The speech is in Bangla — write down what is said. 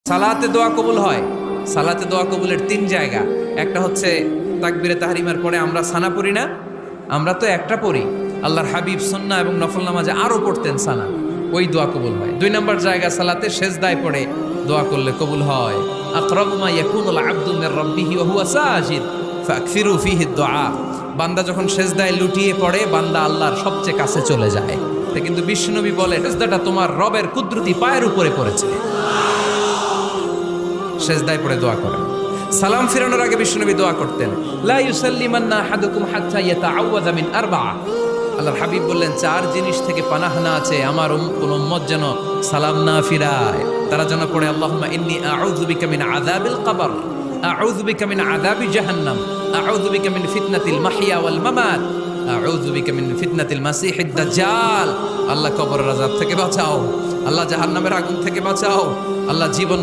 সালাতে দোয়া কবুল হয়। সালাতে দোয়া কবুলের 3 জায়গা। একটা হচ্ছে তাকবীরে তাহরিমার পরে আমরা সানা পড়ি না, আমরা তো একটা পড়ি। আল্লাহর হাবিব সুন্নাহ এবং নফল নামাজে আরো পড়তেন সানা, ওই দোয়া কবুল হয়। 2 নম্বর জায়গা সালাতে সেজদায় পড়ে দোয়া করলে কবুল হয়। আকরাবু মা ইয়াকুনুল আবদু মির রাব্বিহি ওয়া হুয়া সাজিদ ফাকসিরু ফীহি দুআ। বান্দা যখন সেজদায় লুটিয়ে পড়ে, বান্দা আল্লাহর সবচেয়ে কাছে চলে যায়। কিন্তু বিশ্বনবী বলে, সেজদাটা তোমার রবের কুদরতি পায়ের উপরে পড়েছে। সেজদায় পড়ে দোয়া করেন। সালাম ফিরানোর আগে বিশ্বনবী দোয়া করতেন, লা ইউসাল্লিমান্না আহাদুকুম হাত্তা ইয়াতাআওয়াযা মিন আরবা'a। আল্লাহর হাবিব বললেন, 4 জিনিস থেকে পানাহানা আছে, আমার কোন উম্মত যেন সালাম না ফিরায়। তারা যেন পড়ে, আল্লাহুম্মা ইন্নী আউযু বিকা মিন আযাবিল কবর, আউযু বিকা মিন আযাবি জাহান্নাম, আউযু বিকা মিন ফিতনাতিল মাহইয়া ওয়াল মামাত, আউযু বিকা মিন ফিতনাতিল মাসিহিদ দাজ্জাল। আল্লাহ কবরের আযাব থেকে বাঁচাও, আল্লাহ জাহান্নামের আগুন থেকে বাঁচাও, আল্লাহ জীবন